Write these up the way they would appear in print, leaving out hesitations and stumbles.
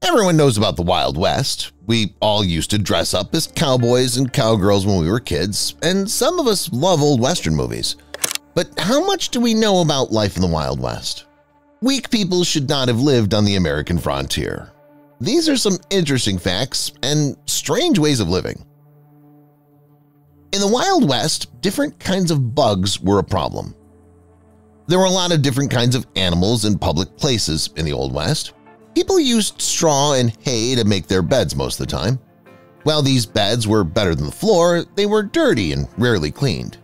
Everyone knows about the Wild West. We all used to dress up as cowboys and cowgirls when we were kids, and some of us love old Western movies. But how much do we know about life in the Wild West? Weak people should not have lived on the American frontier. These are some interesting facts and strange ways of living. In the Wild West, different kinds of bugs were a problem. There were a lot of different kinds of animals in public places in the Old West. People used straw and hay to make their beds most of the time. While these beds were better than the floor, they were dirty and rarely cleaned.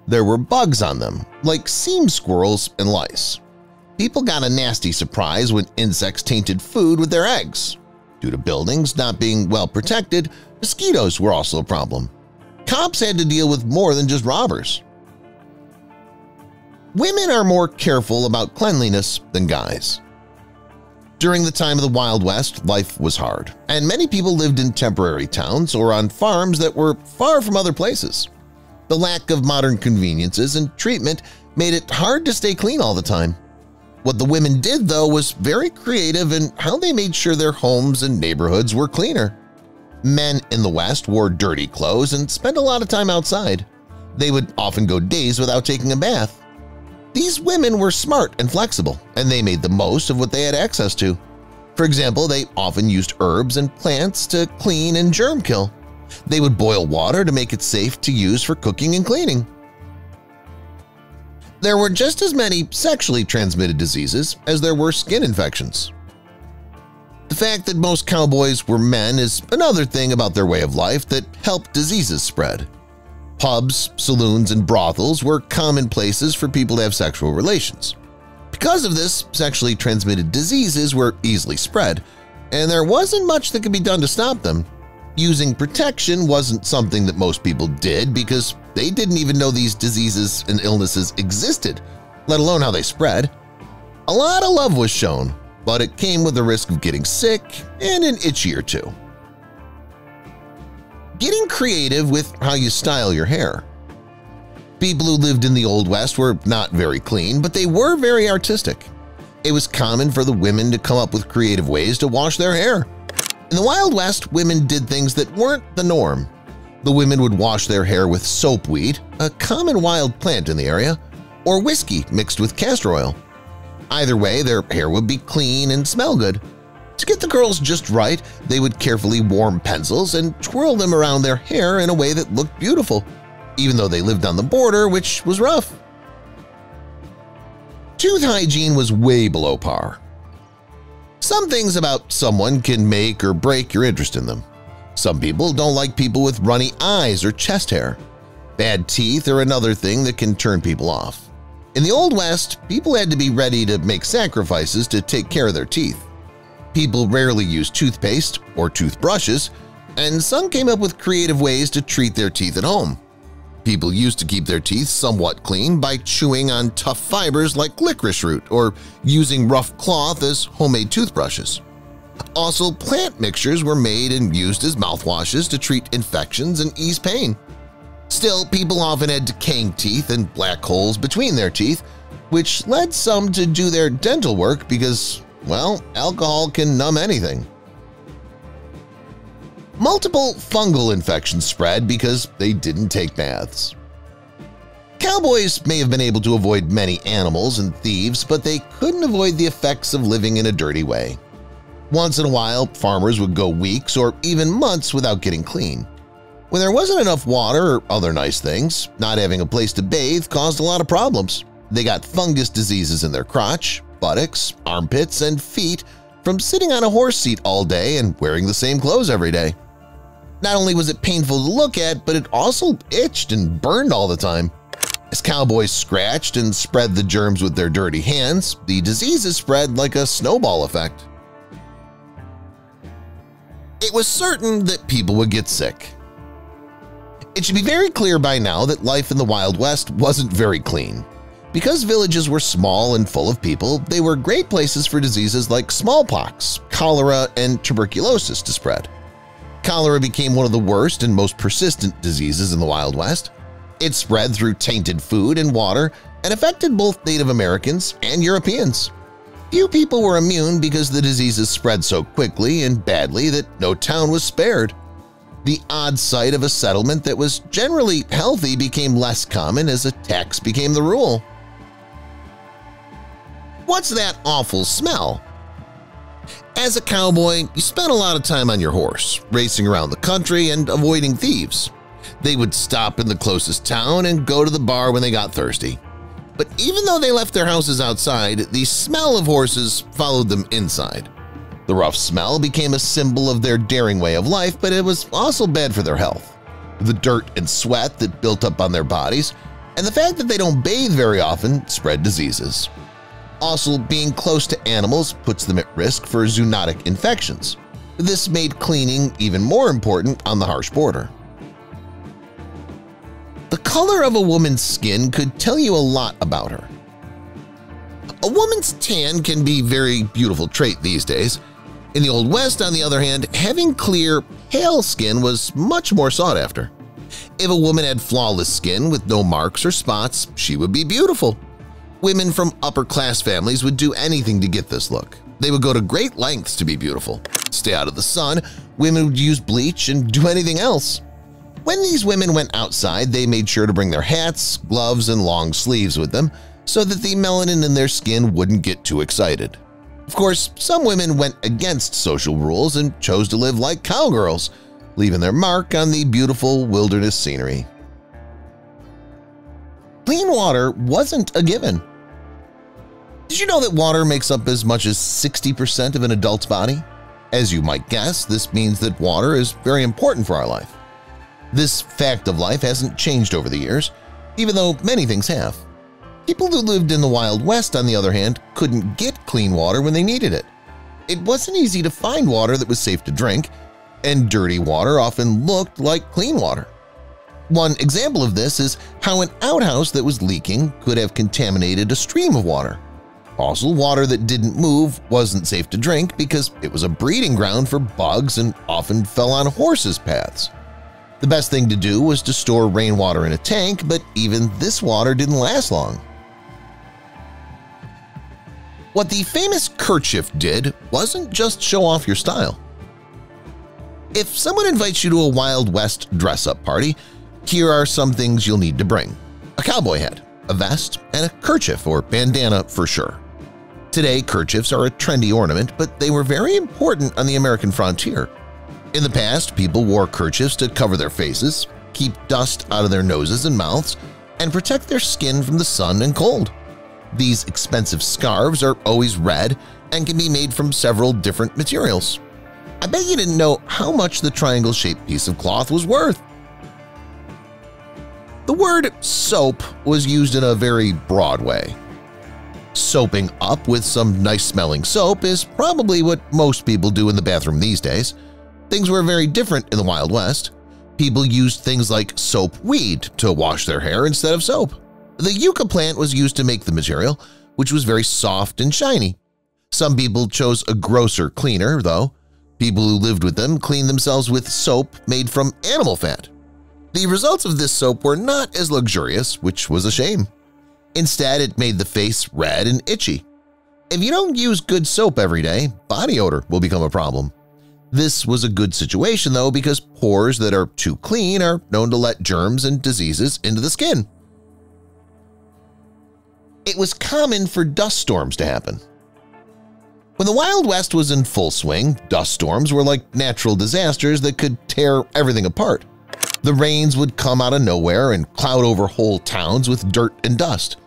There were bugs on them, like seam squirrels and lice. People got a nasty surprise when insects tainted food with their eggs. Due to buildings not being well protected, mosquitoes were also a problem. Cops had to deal with more than just robbers. Women are more careful about cleanliness than guys. During the time of the Wild West, life was hard, and many people lived in temporary towns or on farms that were far from other places. The lack of modern conveniences and treatment made it hard to stay clean all the time. What the women did, though, was very creative in how they made sure their homes and neighborhoods were cleaner. Men in the West wore dirty clothes and spent a lot of time outside. They would often go days without taking a bath. These women were smart and flexible, and they made the most of what they had access to. For example, they often used herbs and plants to clean and germ kill. They would boil water to make it safe to use for cooking and cleaning. There were just as many sexually transmitted diseases as there were skin infections. The fact that most cowboys were men is another thing about their way of life that helped diseases spread. Pubs, saloons, and brothels were common places for people to have sexual relations. Because of this, sexually transmitted diseases were easily spread, and there wasn't much that could be done to stop them. Using protection wasn't something that most people did because they didn't even know these diseases and illnesses existed, let alone how they spread. A lot of love was shown, but it came with the risk of getting sick and an itchy or two. Getting creative with how you style your hair. People who lived in the Old West were not very clean, but they were very artistic. It was common for the women to come up with creative ways to wash their hair. In the Wild West, women did things that weren't the norm. The women would wash their hair with soapweed, a common wild plant in the area, or whiskey mixed with castor oil. Either way, their hair would be clean and smell good. To get the curls just right, they would carefully warm pencils and twirl them around their hair in a way that looked beautiful, even though they lived on the border, which was rough. Tooth hygiene was way below par. Some things about someone can make or break your interest in them. Some people don't like people with runny eyes or chest hair. Bad teeth are another thing that can turn people off. In the Old West, people had to be ready to make sacrifices to take care of their teeth. People rarely used toothpaste or toothbrushes, and some came up with creative ways to treat their teeth at home. People used to keep their teeth somewhat clean by chewing on tough fibers like licorice root or using rough cloth as homemade toothbrushes. Also, plant mixtures were made and used as mouthwashes to treat infections and ease pain. Still, people often had decaying teeth and black holes between their teeth, which led some to do their dental work because, well, alcohol can numb anything. Multiple fungal infections spread because they didn't take baths. Cowboys may have been able to avoid many animals and thieves, but they couldn't avoid the effects of living in a dirty way. Once in a while, farmers would go weeks or even months without getting clean. When there wasn't enough water or other nice things, not having a place to bathe caused a lot of problems. They got fungus diseases in their crotch, buttocks, armpits, and feet from sitting on a horse seat all day and wearing the same clothes every day. Not only was it painful to look at, but it also itched and burned all the time. As cowboys scratched and spread the germs with their dirty hands, the diseases spread like a snowball effect. It was certain that people would get sick. It should be very clear by now that life in the Wild West wasn't very clean. Because villages were small and full of people, they were great places for diseases like smallpox, cholera, and tuberculosis to spread. Cholera became one of the worst and most persistent diseases in the Wild West. It spread through tainted food and water and affected both Native Americans and Europeans. Few people were immune because the diseases spread so quickly and badly that no town was spared. The odd sight of a settlement that was generally healthy became less common as attacks became the rule. What's that awful smell? As a cowboy, you spent a lot of time on your horse, racing around the country and avoiding thieves. They would stop in the closest town and go to the bar when they got thirsty. But even though they left their houses outside, the smell of horses followed them inside. The rough smell became a symbol of their daring way of life, but it was also bad for their health. The dirt and sweat that built up on their bodies, and the fact that they don't bathe very often spread diseases. Also, being close to animals puts them at risk for zoonotic infections. This made cleaning even more important on the harsh border. The color of a woman's skin could tell you a lot about her. A woman's tan can be a very beautiful trait these days. In the Old West, on the other hand, having clear, pale skin was much more sought after. If a woman had flawless skin with no marks or spots, she would be beautiful. Women from upper-class families would do anything to get this look. They would go to great lengths to be beautiful. Stay out of the sun, women would use bleach and do anything else. When these women went outside, they made sure to bring their hats, gloves, and long sleeves with them so that the melanin in their skin wouldn't get too excited. Of course, some women went against social rules and chose to live like cowgirls, leaving their mark on the beautiful wilderness scenery. Clean water wasn't a given. Did you know that water makes up as much as 60% of an adult's body? As you might guess, this means that water is very important for our life. This fact of life hasn't changed over the years, even though many things have. People who lived in the Wild West, on the other hand, couldn't get clean water when they needed it. It wasn't easy to find water that was safe to drink, and dirty water often looked like clean water. One example of this is how an outhouse that was leaking could have contaminated a stream of water. Also, water that didn't move wasn't safe to drink because it was a breeding ground for bugs and often fell on horses' paths. The best thing to do was to store rainwater in a tank, but even this water didn't last long. What the famous kerchief did wasn't just show off your style. If someone invites you to a Wild West dress-up party, here are some things you'll need to bring: a cowboy hat, a vest, and a kerchief or bandana for sure. Today, kerchiefs are a trendy ornament, but they were very important on the American frontier. In the past, people wore kerchiefs to cover their faces, keep dust out of their noses and mouths, and protect their skin from the sun and cold. These expensive scarves are always red and can be made from several different materials. I bet you didn't know how much the triangle-shaped piece of cloth was worth. The word soap was used in a very broad way. Soaping up with some nice-smelling soap is probably what most people do in the bathroom these days. Things were very different in the Wild West. People used things like soap weed to wash their hair instead of soap. The yucca plant was used to make the material, which was very soft and shiny. Some people chose a grosser cleaner, though. People who lived with them cleaned themselves with soap made from animal fat. The results of this soap were not as luxurious, which was a shame. Instead, it made the face red and itchy. If you don't use good soap every day, body odor will become a problem. This was a good situation, though, because pores that are too clean are known to let germs and diseases into the skin. It was common for dust storms to happen. When the Wild West was in full swing, dust storms were like natural disasters that could tear everything apart. The rains would come out of nowhere and cloud over whole towns with dirt and dust.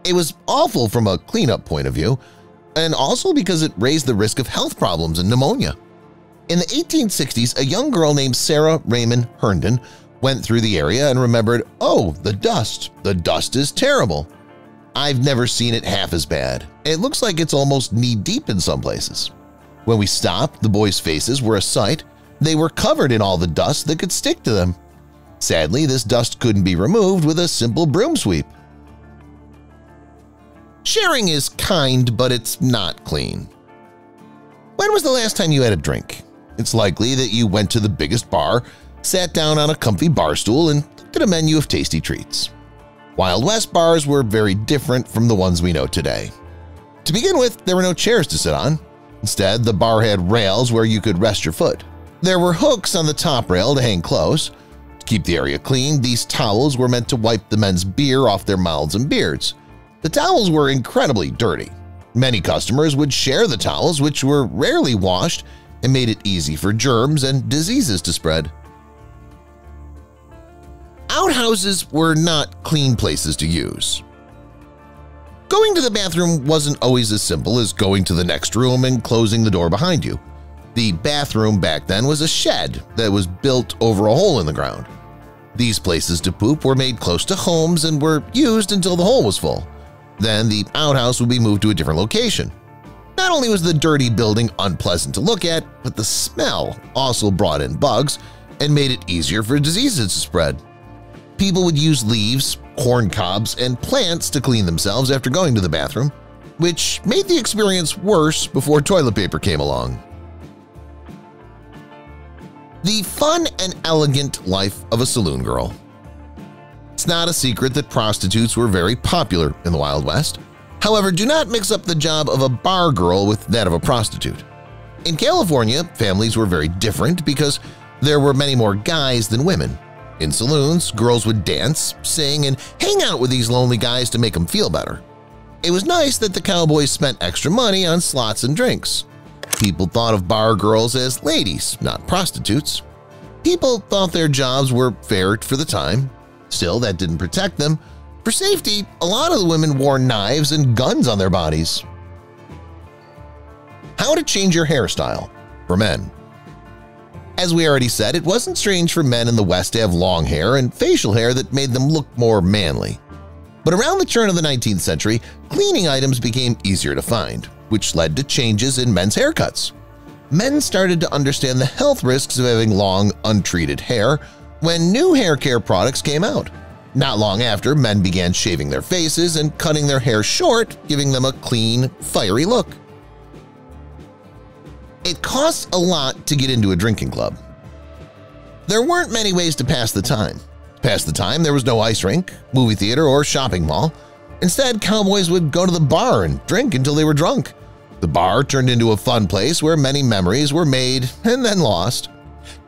It was awful from a cleanup point of view, and also because it raised the risk of health problems and pneumonia. In the 1860s, a young girl named Sarah Raymond Herndon went through the area and remembered, "Oh, the dust is terrible. I've never seen it half as bad. It looks like it's almost knee-deep in some places." When we stopped, the boys' faces were a sight. They were covered in all the dust that could stick to them. Sadly, this dust couldn't be removed with a simple broom sweep. Sharing is kind, but it's not clean. When was the last time you had a drink? It's likely that you went to the biggest bar, sat down on a comfy bar stool, and looked at a menu of tasty treats. Wild West bars were very different from the ones we know today. To begin with, there were no chairs to sit on. Instead, the bar had rails where you could rest your foot. There were hooks on the top rail to hang clothes. To keep the area clean, these towels were meant to wipe the men's beer off their mouths and beards. The towels were incredibly dirty. Many customers would share the towels, which were rarely washed and made it easy for germs and diseases to spread. Outhouses were not clean places to use. Going to the bathroom wasn't always as simple as going to the next room and closing the door behind you. The bathroom back then was a shed that was built over a hole in the ground. These places to poop were made close to homes and were used until the hole was full. Then the outhouse would be moved to a different location. Not only was the dirty building unpleasant to look at, but the smell also brought in bugs and made it easier for diseases to spread. People would use leaves, corn cobs, and plants to clean themselves after going to the bathroom, which made the experience worse before toilet paper came along. The fun and elegant life of a saloon girl. It's not a secret that prostitutes were very popular in the Wild West. However, do not mix up the job of a bar girl with that of a prostitute. In California, families were very different because there were many more guys than women. In saloons, girls would dance, sing, and hang out with these lonely guys to make them feel better. It was nice that the cowboys spent extra money on slots and drinks. People thought of bar girls as ladies, not prostitutes. People thought their jobs were fair for the time. Still, that didn't protect them. For safety, a lot of the women wore knives and guns on their bodies. How to change your hairstyle for men. As we already said, it wasn't strange for men in the West to have long hair and facial hair that made them look more manly. But around the turn of the 19th century, cleaning items became easier to find, which led to changes in men's haircuts. Men started to understand the health risks of having long, untreated hair when new hair care products came out. Not long after, men began shaving their faces and cutting their hair short, giving them a clean, fiery look. It costs a lot to get into a drinking club. There weren't many ways to pass the time. To pass the time, there was no ice rink, movie theater, or shopping mall. Instead, cowboys would go to the bar and drink until they were drunk. The bar turned into a fun place where many memories were made and then lost.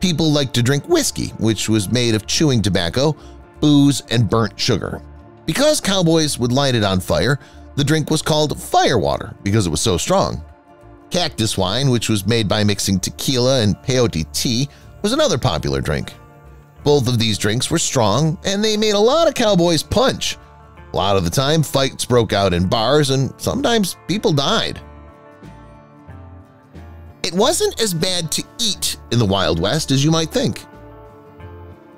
People liked to drink whiskey, which was made of chewing tobacco, booze, and burnt sugar. Because cowboys would light it on fire, the drink was called firewater because it was so strong. Cactus wine, which was made by mixing tequila and peyote tea, was another popular drink. Both of these drinks were strong, and they made a lot of cowboys punch. A lot of the time, fights broke out in bars, and sometimes people died. It wasn't as bad to eat in the Wild West as you might think.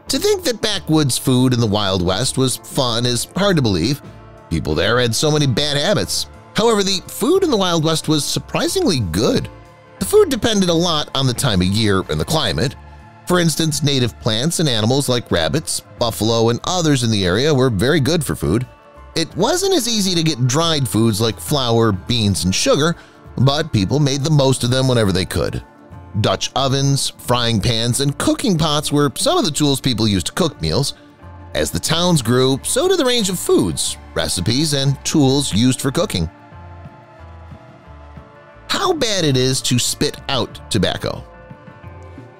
To think that backwoods food in the Wild West was fun is hard to believe. People there had so many bad habits. However, the food in the Wild West was surprisingly good. The food depended a lot on the time of year and the climate. For instance, native plants and animals like rabbits, buffalo, and others in the area were very good for food. It wasn't as easy to get dried foods like flour, beans, and sugar, but people made the most of them whenever they could. Dutch ovens, frying pans, and cooking pots were some of the tools people used to cook meals. As the towns grew, so did the range of foods, recipes, and tools used for cooking. How bad it is to spit out tobacco.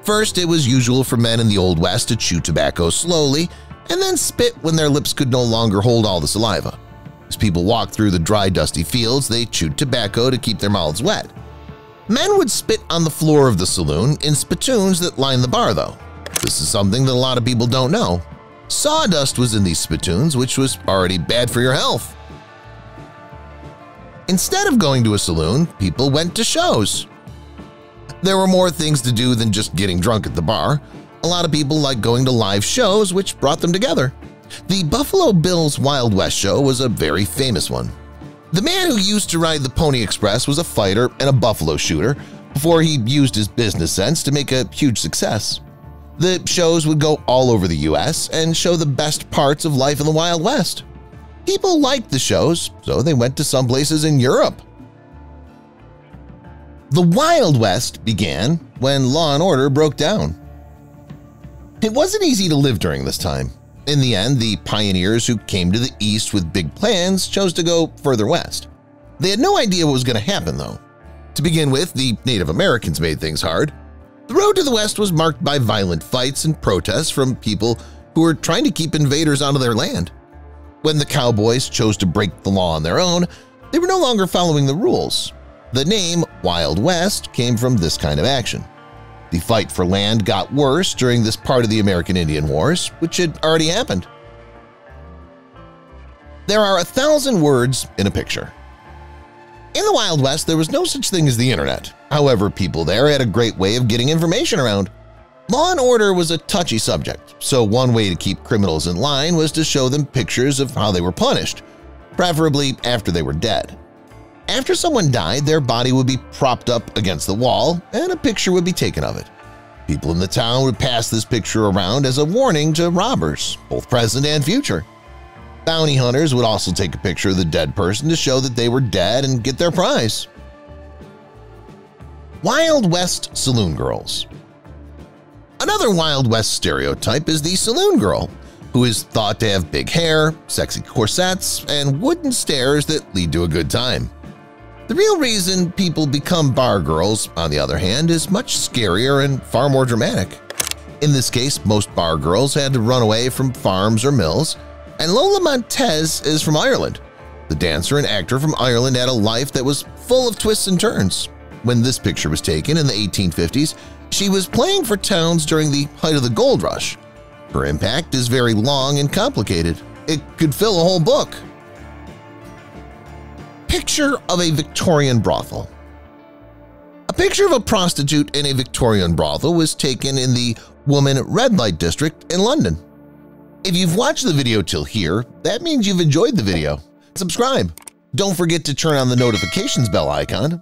First, it was usual for men in the Old West to chew tobacco slowly and then spit when their lips could no longer hold all the saliva. As people walked through the dry, dusty fields, they chewed tobacco to keep their mouths wet. Men would spit on the floor of the saloon in spittoons that lined the bar, though. This is something that a lot of people don't know. Sawdust was in these spittoons, which was already bad for your health. Instead of going to a saloon, people went to shows. There were more things to do than just getting drunk at the bar. A lot of people liked going to live shows, which brought them together. The Buffalo Bills Wild West show was a very famous one. The man who used to ride the Pony Express was a fighter and a buffalo shooter before he used his business sense to make a huge success. The shows would go all over the U.S. and show the best parts of life in the Wild West. People liked the shows, so they went to some places in Europe. The Wild West began when law and order broke down. It wasn't easy to live during this time. In the end, the pioneers who came to the East with big plans chose to go further west. They had no idea what was going to happen, though. To begin with, the Native Americans made things hard. The road to the West was marked by violent fights and protests from people who were trying to keep invaders out of their land. When the cowboys chose to break the law on their own, they were no longer following the rules. The name Wild West came from this kind of action. The fight for land got worse during this part of the American Indian Wars, which had already happened. There are 1,000 words in a picture. In the Wild West, there was no such thing as the internet. However, people there had a great way of getting information around. Law and order was a touchy subject, so one way to keep criminals in line was to show them pictures of how they were punished, preferably after they were dead. After someone died, their body would be propped up against the wall and a picture would be taken of it. People in the town would pass this picture around as a warning to robbers, both present and future. Bounty hunters would also take a picture of the dead person to show that they were dead and get their prize. Wild West Saloon Girls. Another Wild West stereotype is the saloon girl, who is thought to have big hair, sexy corsets, and wooden stairs that lead to a good time. The real reason people become bar girls, on the other hand, is much scarier and far more dramatic. In this case, most bar girls had to run away from farms or mills, and Lola Montez is from Ireland. The dancer and actor from Ireland had a life that was full of twists and turns. When this picture was taken in the 1850s, she was playing for towns during the height of the gold rush. Her impact is very long and complicated. It could fill a whole book. Picture of a Victorian brothel. A picture of a prostitute in a Victorian brothel was taken in the Woman Red Light District in London. If you've watched the video till here, that means you've enjoyed the video. Subscribe. Don't forget to turn on the notifications bell icon